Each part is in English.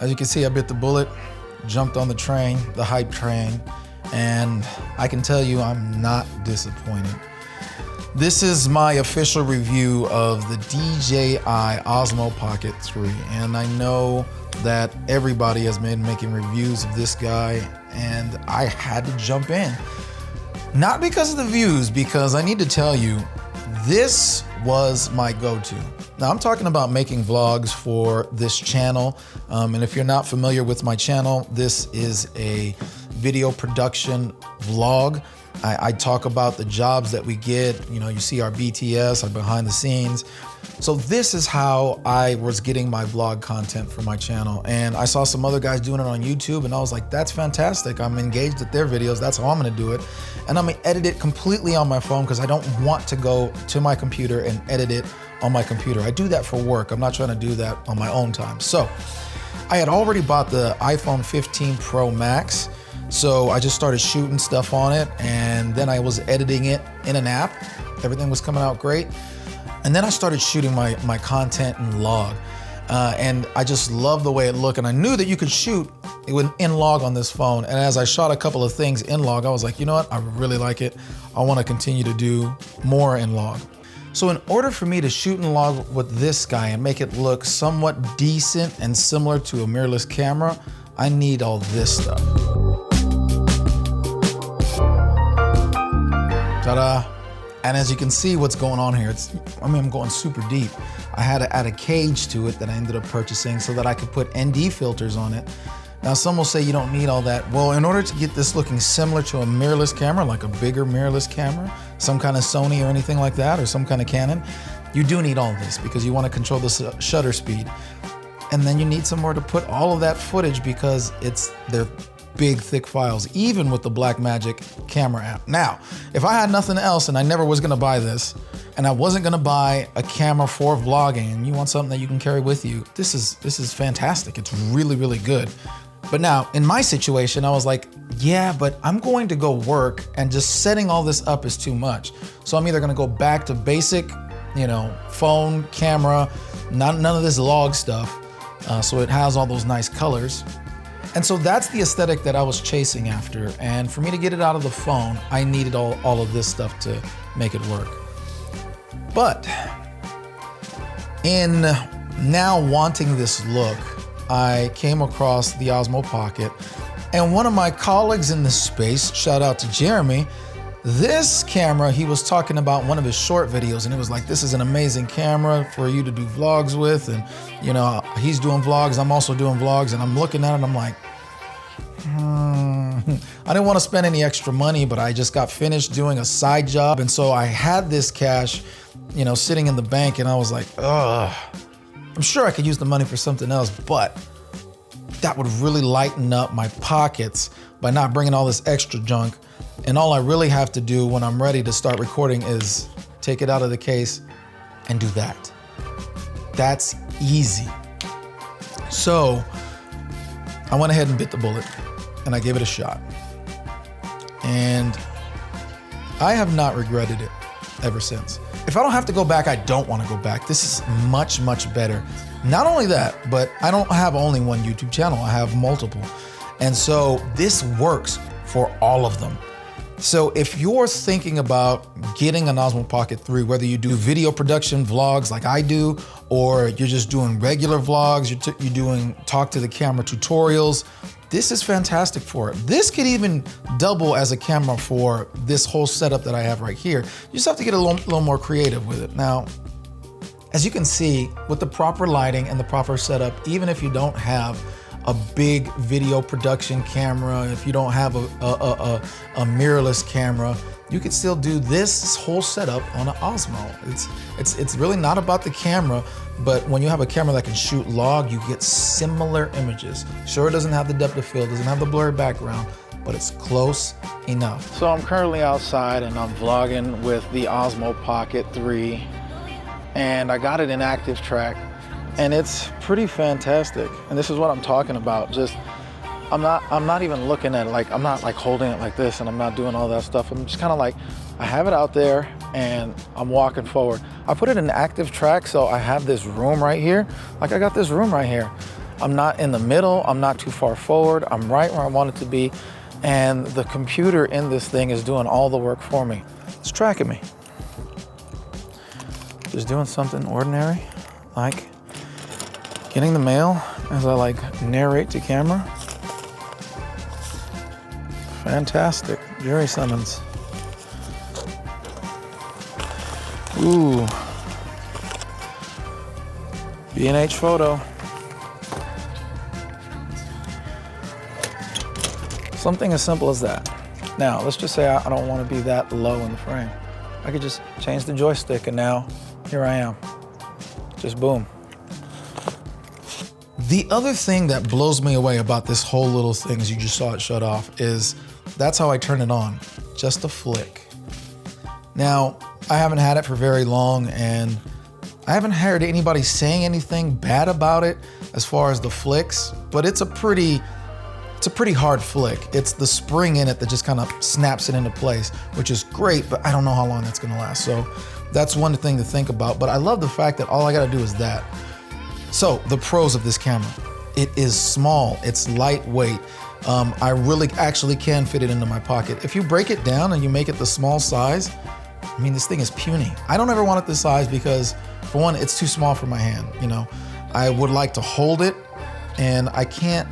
As you can see, I bit the bullet, jumped on the train, the hype train, and I can tell you I'm not disappointed. This is my official review of the DJI Osmo Pocket 3, and I know that everybody has been making reviews of this guy, and I had to jump in. Not because of the views, because I need to tell you, this was my go-to. Now I'm talking about making vlogs for this channel, and if you're not familiar with my channel, this is a video production vlog. I talk about the jobs that we get. You know, you see our BTS, our behind the scenes. So this is how I was getting my vlog content for my channel. And I saw some other guys doing it on YouTube, and I was like, that's fantastic. I'm engaged with their videos. That's how I'm gonna do it. And I'm gonna edit it completely on my phone because I don't want to go to my computer and edit it on my computer. I do that for work. I'm not trying to do that on my own time. So I had already bought the iPhone 15 Pro Max. So I just started shooting stuff on it, and then I was editing it in an app. Everything was coming out great. And then I started shooting my content in log. And I just loved the way it looked. And I knew that you could shoot in log on this phone. And as I shot a couple of things in log, I was like, you know what? I really like it. I want to continue to do more in log. So in order for me to shoot in log with this guy and make it look somewhat decent and similar to a mirrorless camera, I need all this stuff. Ta-da. And as you can see what's going on here, I'm going super deep. I had to add a cage to it that I ended up purchasing so that I could put ND filters on it. Now some will say you don't need all that. Well, in order to get this looking similar to a mirrorless camera, like a bigger mirrorless camera, some kind of Sony or anything like that, or some kind of Canon, you do need all this because you want to control the shutter speed. And then you need somewhere to put all of that footage because they're big, thick files, even with the Blackmagic camera app. Now, if I had nothing else and I never was gonna buy this, and I wasn't gonna buy a camera for vlogging, and you want something that you can carry with you, this is fantastic. It's really, really good. But now, in my situation, I was like, yeah, but I'm going to go work, and just setting all this up is too much. So I'm either gonna go back to basic, phone, camera, none of this log stuff, so it has all those nice colors. And so that's the aesthetic that I was chasing after. And for me to get it out of the phone, I needed all of this stuff to make it work. But in now wanting this look, I came across the Osmo Pocket, and one of my colleagues in the space, shout out to Jeremy, this camera, he was talking about one of his short videos, and it was like, this is an amazing camera for you to do vlogs with. And he's doing vlogs, I'm also doing vlogs, and I'm looking at it and I'm like, I didn't want to spend any extra money, but I just got finished doing a side job. And so I had this cash, sitting in the bank, and I was like, ugh, I'm sure I could use the money for something else, but that would really lighten up my pockets by not bringing all this extra junk. And all I really have to do when I'm ready to start recording is take it out of the case and do that. That's easy. So I went ahead and bit the bullet, and I gave it a shot. And I have not regretted it ever since. If I don't have to go back, I don't want to go back. This is much, much better. Not only that, but I don't have only one YouTube channel, I have multiple. And so this works for all of them. So if you're thinking about getting an Osmo Pocket 3, whether you do video production vlogs like I do, or you're just doing regular vlogs, you're doing talk to the camera tutorials, this is fantastic for it. This could even double as a camera for this whole setup that I have right here. You just have to get a little more creative with it. Now, as you can see, with the proper lighting and the proper setup, even if you don't have a big video production camera, if you don't have a mirrorless camera, you could still do this whole setup on an Osmo. It's really not about the camera, but when you have a camera that can shoot log, you get similar images. Sure, it doesn't have the depth of field, doesn't have the blurry background, but it's close enough. So I'm currently outside and I'm vlogging with the Osmo Pocket 3, and I got it in active track. And it's pretty fantastic. And this is what I'm talking about. Just, I'm not even looking at it, like, I'm not like holding it like this, and I'm not doing all that stuff. I'm just kind of like, I have it out there and I'm walking forward. I put it in active track, so I have this room right here. Like, I got this room right here. I'm not in the middle, I'm not too far forward, I'm right where I want it to be, and the computer in this thing is doing all the work for me. It's tracking me. Just doing something ordinary, like getting the mail as I like narrate to camera. Fantastic, jury summons. Ooh. B&H photo. Something as simple as that. Now, let's just say I don't want to be that low in the frame. I could just change the joystick and now here I am. Just boom. The other thing that blows me away about this whole little thing, as you just saw it shut off, is that's how I turn it on. Just a flick. Now, I haven't had it for very long and I haven't heard anybody saying anything bad about it as far as the flicks, but it's a pretty hard flick. It's the spring in it that just kind of snaps it into place, which is great, but I don't know how long that's gonna last. So that's one thing to think about, but I love the fact that all I gotta do is that. So the pros of this camera: it is small, it's lightweight. I really actually can fit it into my pocket. If you break it down and you make it the small size, I mean, this thing is puny. I don't ever want it this size because, for one, it's too small for my hand. You know, I would like to hold it, and I can't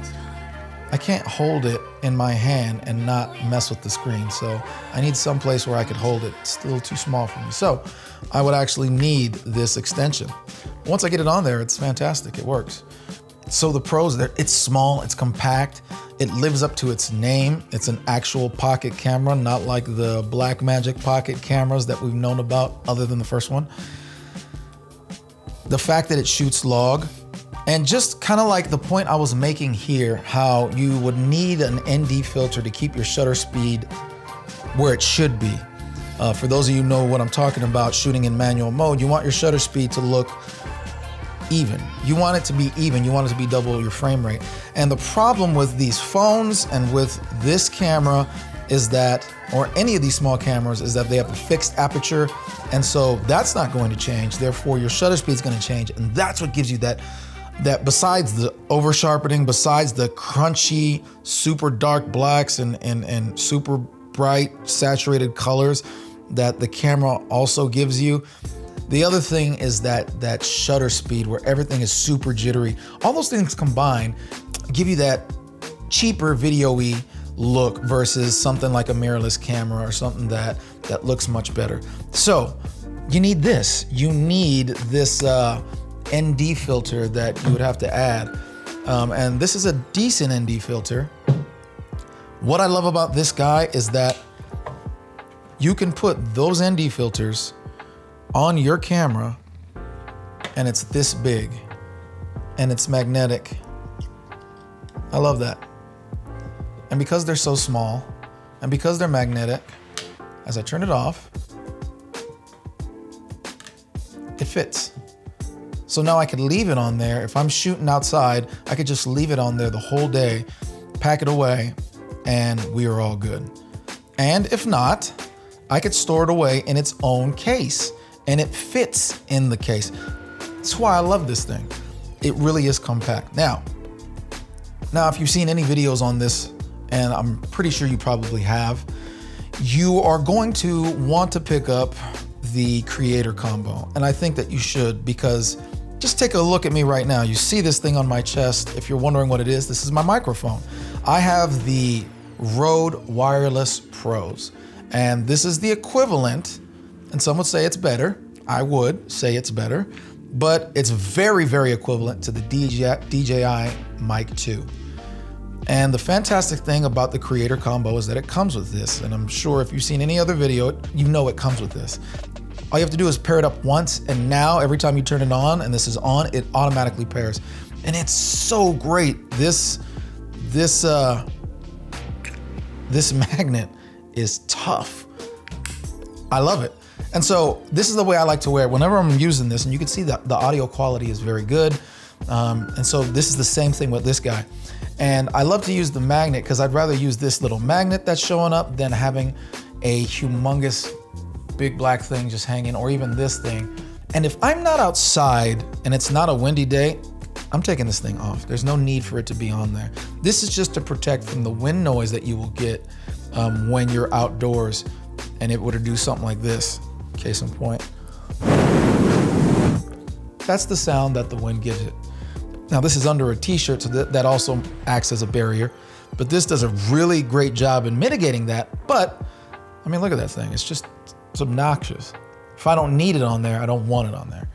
hold it in my hand and not mess with the screen. So I need some place where I could hold it. It's still too small for me. So I would actually need this extension. Once I get it on there, it's fantastic. It works. So the pros there: it's small, it's compact, it lives up to its name. It's an actual pocket camera, not like the Blackmagic pocket cameras that we've known about other than the first one. The fact that it shoots log, and just kind of like the point I was making here, how you would need an ND filter to keep your shutter speed where it should be. For those of you who know what I'm talking about, shooting in manual mode, you want your shutter speed to look even. You want it to be even. You want it to be double your frame rate. And the problem with these phones and with this camera is that, or any of these small cameras, is that they have a fixed aperture. And so that's not going to change. Therefore, your shutter speed is going to change. And that's what gives you that besides the over sharpening, besides the crunchy, super dark blacks and super bright saturated colors that the camera also gives you, the other thing is that shutter speed where everything is super jittery. All those things combined give you that cheaper video-y look versus something like a mirrorless camera or something that looks much better. So you need this. You need this ND filter that you would have to add. And this is a decent ND filter. What I love about this guy is that you can put those ND filters on your camera and it's this big and it's magnetic. I love that. And because they're so small and because they're magnetic, as I turn it off, it fits. So now I could leave it on there. If I'm shooting outside, I could just leave it on there the whole day, pack it away, and we are all good. And if not, I could store it away in its own case, and it fits in the case. That's why I love this thing. It really is compact. Now, if you've seen any videos on this, and I'm pretty sure you probably have, you are going to want to pick up the creator combo. And I think that you should, because just take a look at me right now. You see this thing on my chest. If you're wondering what it is, this is my microphone. I have the Rode Wireless Pros, and this is the equivalent, and some would say it's better. I would say it's better, but it's very, very equivalent to the DJI Mic 2. And the fantastic thing about the creator combo is that it comes with this. And I'm sure if you've seen any other video, you know it comes with this. All you have to do is pair it up once, and now every time you turn it on and this is on, it automatically pairs. And it's so great. This magnet is tough. I love it. And so this is the way I like to wear it whenever I'm using this, and you can see that the audio quality is very good. And so this is the same thing with this guy. And I love to use the magnet because I'd rather use this little magnet that's showing up than having a humongous big black thing just hanging, or even this thing. And if I'm not outside and it's not a windy day, I'm taking this thing off. There's no need for it to be on there. This is just to protect from the wind noise that you will get when you're outdoors, and it were to do something like this, case in point. That's the sound that the wind gives it. Now this is under a t-shirt, so that also acts as a barrier, but this does a really great job in mitigating that. But I mean, look at that thing. It's obnoxious. If I don't need it on there, I don't want it on there.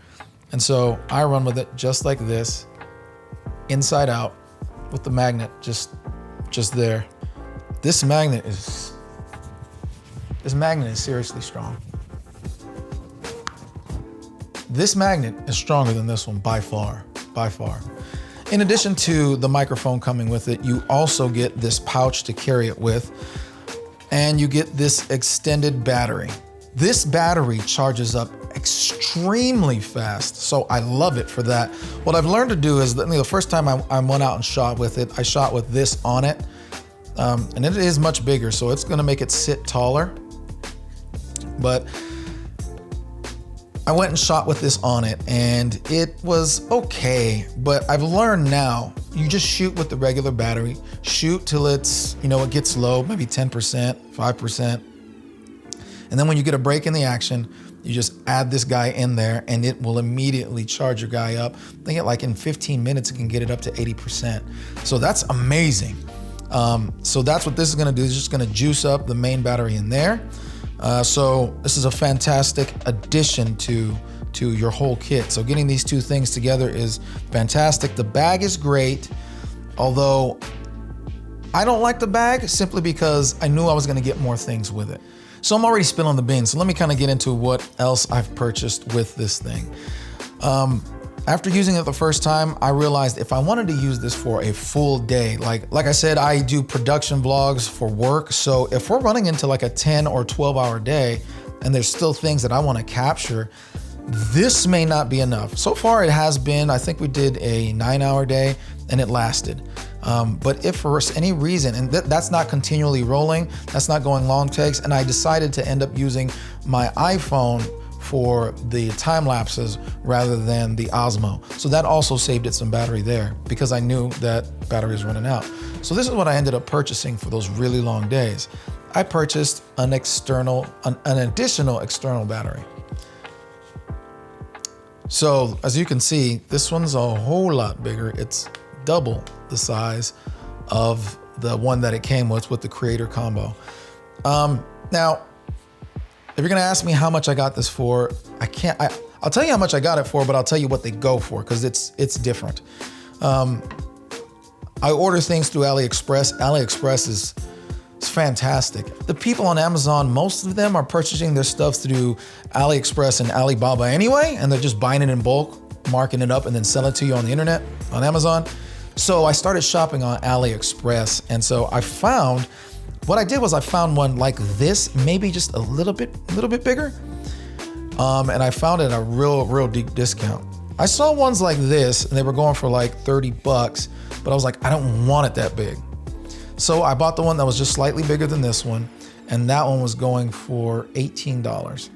And so I run with it just like this, inside out, with the magnet just there. This magnet is seriously strong. This magnet is stronger than this one by far. In addition to the microphone coming with it, you also get this pouch to carry it with, and you get this extended battery. This battery charges up extremely fast, so I love it for that. What I've learned to do is, the first time I went out and shot with it, I shot with this on it, and it is much bigger, so it's gonna make it sit taller. But I went and shot with this on it, and it was okay, but I've learned now, you just shoot with the regular battery, shoot till it's, it gets low, maybe 10%, 5%. And then when you get a break in the action, you just add this guy in there and it will immediately charge your guy up. I think like in 15 minutes, it can get it up to 80%. So that's amazing. So that's what this is gonna do. It's just gonna juice up the main battery in there. So this is a fantastic addition to your whole kit. So getting these two things together is fantastic. The bag is great, although I don't like the bag simply because I knew I was gonna get more things with it. So I'm already spilling the beans. So let me kind of get into what else I've purchased with this thing. After using it the first time, I realized if I wanted to use this for a full day, like I said, I do production vlogs for work. So if we're running into like a 10 or 12 hour day and there's still things that I want to capture, this may not be enough. So far it has been, I think we did a 9-hour day and it lasted. But if for any reason, and that's not continually rolling, that's not going long takes, and I decided to end up using my iPhone for the time lapses rather than the Osmo. So that also saved it some battery there because I knew that battery was running out. So this is what I ended up purchasing for those really long days. I purchased an additional external battery. So as you can see, this one's a whole lot bigger. It's double the size of the one that it came with the creator combo. Now, if you're gonna ask me how much I got this for, I'll tell you how much I got it for, but I'll tell you what they go for, because it's different. I order things through AliExpress. AliExpress is fantastic. The people on Amazon, most of them are purchasing their stuff through AliExpress and Alibaba anyway, and they're just buying it in bulk, marking it up, and then selling it to you on the internet, on Amazon. So I started shopping on AliExpress, and so what I did was I found one like this, maybe just a little bit bigger, and I found it at a real deep discount. I saw ones like this, and they were going for like 30 bucks, but I was like, I don't want it that big. So I bought the one that was just slightly bigger than this one, and that one was going for $18.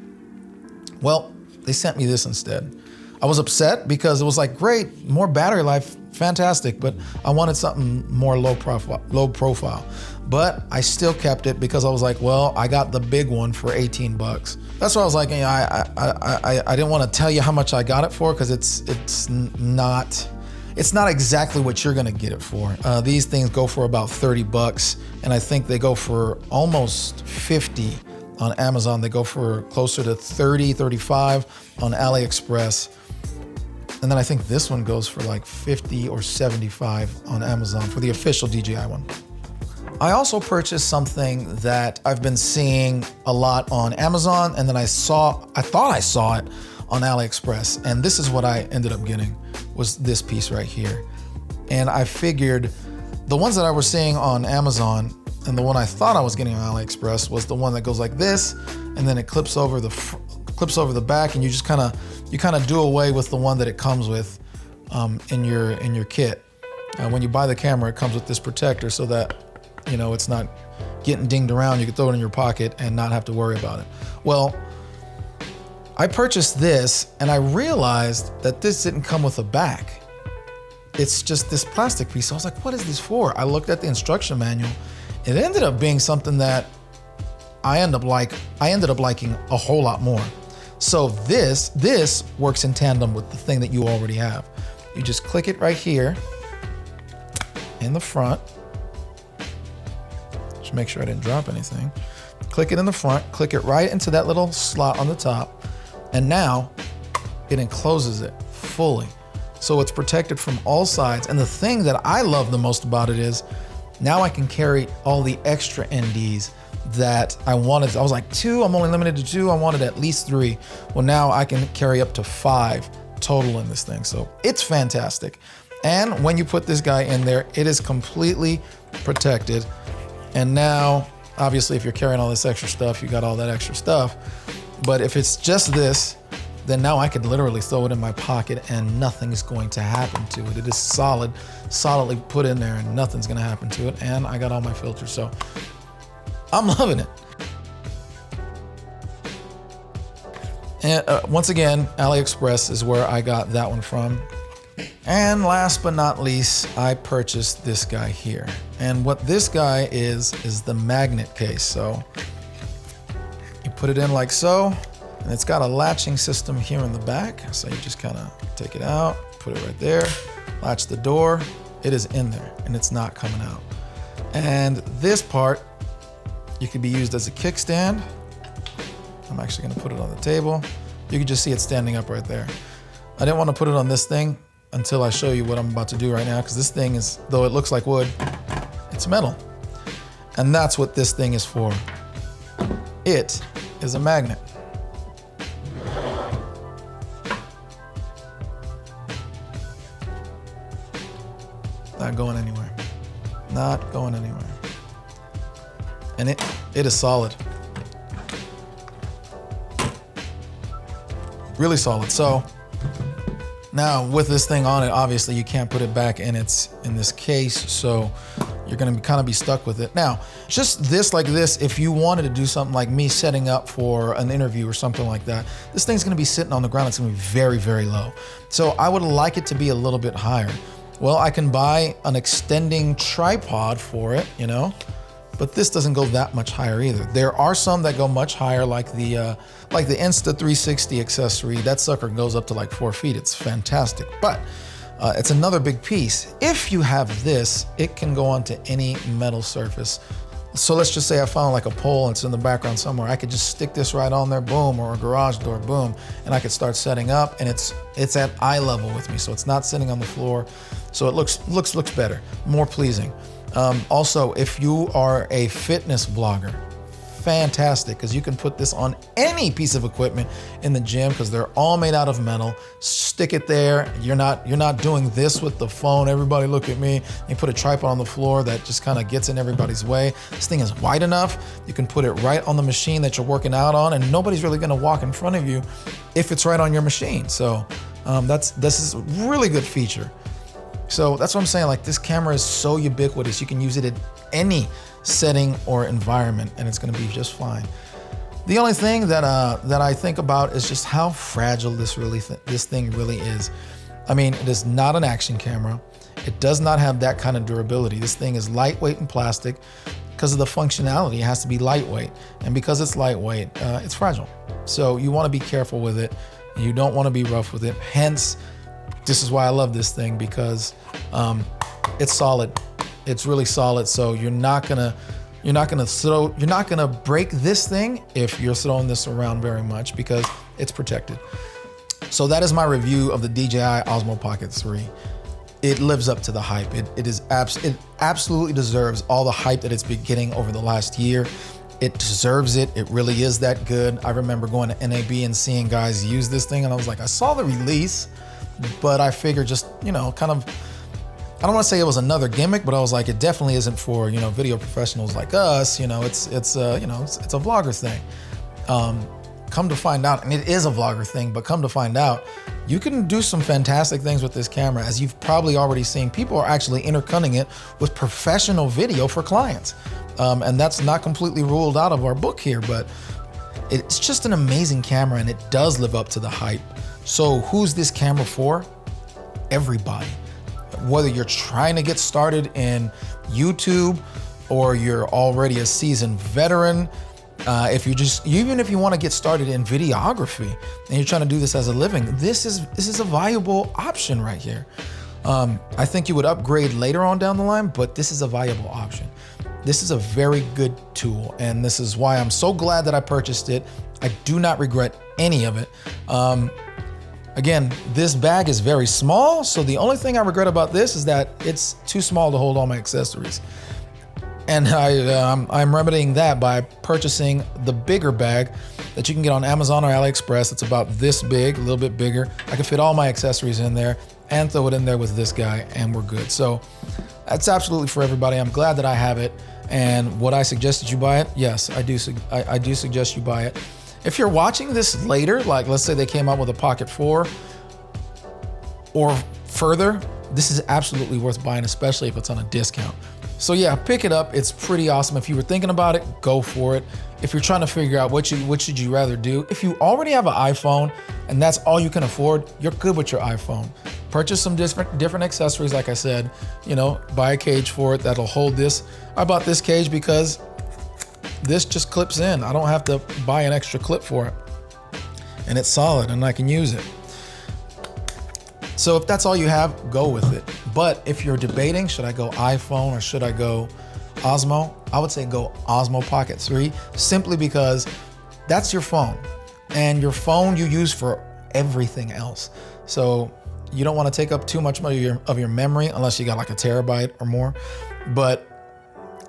Well, they sent me this instead. I was upset because it was like, great, more battery life, fantastic, but I wanted something more low profile. But I still kept it because I was like, well, I got the big one for 18 bucks. That's why I was like, I didn't want to tell you how much I got it for, because it's not exactly what you're gonna get it for. These things go for about 30 bucks, and I think they go for almost 50 on Amazon. They go for closer to 30, 35 on AliExpress. And then I think this one goes for like 50 or 75 on Amazon for the official DJI one. I also purchased something that I've been seeing a lot on Amazon, and then I thought I saw it on AliExpress, and this is what I ended up getting, was this piece right here. And I figured the ones that I was seeing on Amazon and the one I thought I was getting on AliExpress was the one that goes like this, and then it clips over the back, and you just kind of do away with the one that it comes with in your kit. When you buy the camera, it comes with this protector so that it's not getting dinged around. You can throw it in your pocket and not have to worry about it. Well, I purchased this, and I realized that this didn't come with a back. it's just this plastic piece. So I was like, what is this for? I looked at the instruction manual. It ended up being something that I ended up liking a whole lot more. So this works in tandem with the thing that you already have. You just click it right here in the front. Just make sure I didn't drop anything. Click it in the front, click it right into that little slot on the top, and now it encloses it fully. So it's protected from all sides. And the thing that I love the most about it is now I can carry all the extra NDs that I wanted. I was like 2, I'm only limited to 2. I wanted at least 3. Well, now I can carry up to 5 total in this thing. So it's fantastic. And when you put this guy in there, it is completely protected. And now, obviously, if you're carrying all this extra stuff, you got all that extra stuff. But if it's just this, then now I could literally throw it in my pocket and nothing is going to happen to it. It is solidly put in there and nothing's gonna happen to it. And I got all my filters, so I'm loving it. And once again, AliExpress is where I got that one from. And last but not least, I purchased this guy here. And what this guy is the magnet case. So you put it in like so, and it's got a latching system here in the back. So you just kind of take it out, put it right there, latch the door. It is in there and it's not coming out. And this part, you could be used as a kickstand. I'm actually gonna put it on the table. You can just see it standing up right there. I didn't want to put it on this thing until I show you what I'm about to do right now, because this thing is, though it looks like wood, it's metal. And that's what this thing is for. It is a magnet. Not going anywhere. Not going anywhere. And it is solid. Really solid. So now with this thing on it, obviously you can't put it back in this case, so you're gonna kind of be stuck with it. Now, just this like this, if you wanted to do something like me setting up for an interview or something like that, this thing's gonna be sitting on the ground. It's gonna be very, very low. So I would like it to be a little bit higher. Well, I can buy an extending tripod for it, you know, but this doesn't go that much higher either. There are some that go much higher, like the Insta360 accessory. That sucker goes up to like 4 feet. It's fantastic, but it's another big piece. If you have this, it can go onto any metal surface. So let's just say I found like a pole and it's in the background somewhere. I could just stick this right on there, boom, or a garage door, boom, and I could start setting up, and it's at eye level with me, so it's not sitting on the floor. So it looks better, more pleasing. Also, if you are a fitness blogger, fantastic, because you can put this on any piece of equipment in the gym, because they're all made out of metal. Stick it there. You're not doing this with the phone. Everybody look at me. You put a tripod on the floor that just kind of gets in everybody's way. This thing is wide enough. You can put it right on the machine that you're working out on, and nobody's really going to walk in front of you if it's right on your machine. So this is a really good feature. So that's what I'm saying. Like, this camera is so ubiquitous. You can use it in any setting or environment, and it's going to be just fine. The only thing that I think about is just how fragile this thing really is. I mean, it is not an action camera. It does not have that kind of durability. This thing is lightweight in plastic because of the functionality. It has to be lightweight, and because it's lightweight, it's fragile. So you want to be careful with it. You don't want to be rough with it. Hence, this is why I love this thing, because it's solid. It's really solid. So you're not gonna break this thing if you're throwing this around very much, because it's protected. So that is my review of the DJI Osmo Pocket 3. It lives up to the hype. It absolutely deserves all the hype that it's been getting over the last year. It deserves it. It really is that good. I remember going to NAB and seeing guys use this thing, and I was like, I saw the release, but I figured just, you know, kind of, I don't want to say it was another gimmick, but I was like, it definitely isn't for, you know, video professionals like us. You know, it's a vlogger thing. Come to find out, and it is a vlogger thing, but come to find out, you can do some fantastic things with this camera. As you've probably already seen, people are actually intercutting it with professional video for clients. And that's not completely ruled out of our book here, but it's just an amazing camera, and it does live up to the hype. So who's this camera for? Everybody. whether you're trying to get started in YouTube or you're already a seasoned veteran, even if you want to get started in videography and you're trying to do this as a living, this is a valuable option right here. I think you would upgrade later on down the line, but this is a valuable option. This is a very good tool, and this is why I'm so glad that I purchased it. I do not regret any of it. Again, this bag is very small, so the only thing I regret about this is that it's too small to hold all my accessories. And I'm remedying that by purchasing the bigger bag that you can get on Amazon or AliExpress. It's about this big, a little bit bigger. I can fit all my accessories in there and throw it in there with this guy, and we're good. So that's absolutely for everybody. I'm glad that I have it. And would I suggest that you buy it? Yes, I do suggest you buy it. If you're watching this later, like let's say they came out with a Pocket 4 or further, this is absolutely worth buying, especially if it's on a discount. So yeah, pick it up. It's pretty awesome. If you were thinking about it, go for it. If you're trying to figure out what should you rather do, if you already have an iPhone and that's all you can afford, you're good with your iPhone. Purchase some different accessories, like I said, buy a cage for it that'll hold this. I bought this cage because this just clips in. I don't have to buy an extra clip for it. And it's solid and I can use it. So if that's all you have, go with it. But if you're debating, should I go iPhone or should I go Osmo? I would say go Osmo Pocket 3, simply because that's your phone. And your phone you use for everything else. So you don't want to take up too much of your memory unless you got like a terabyte or more. But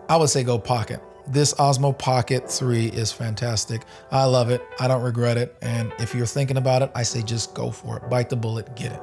I would say go Pocket. This Osmo Pocket 3 is fantastic. I love it. I don't regret it. And if you're thinking about it, I say just go for it. Bite the bullet, get it.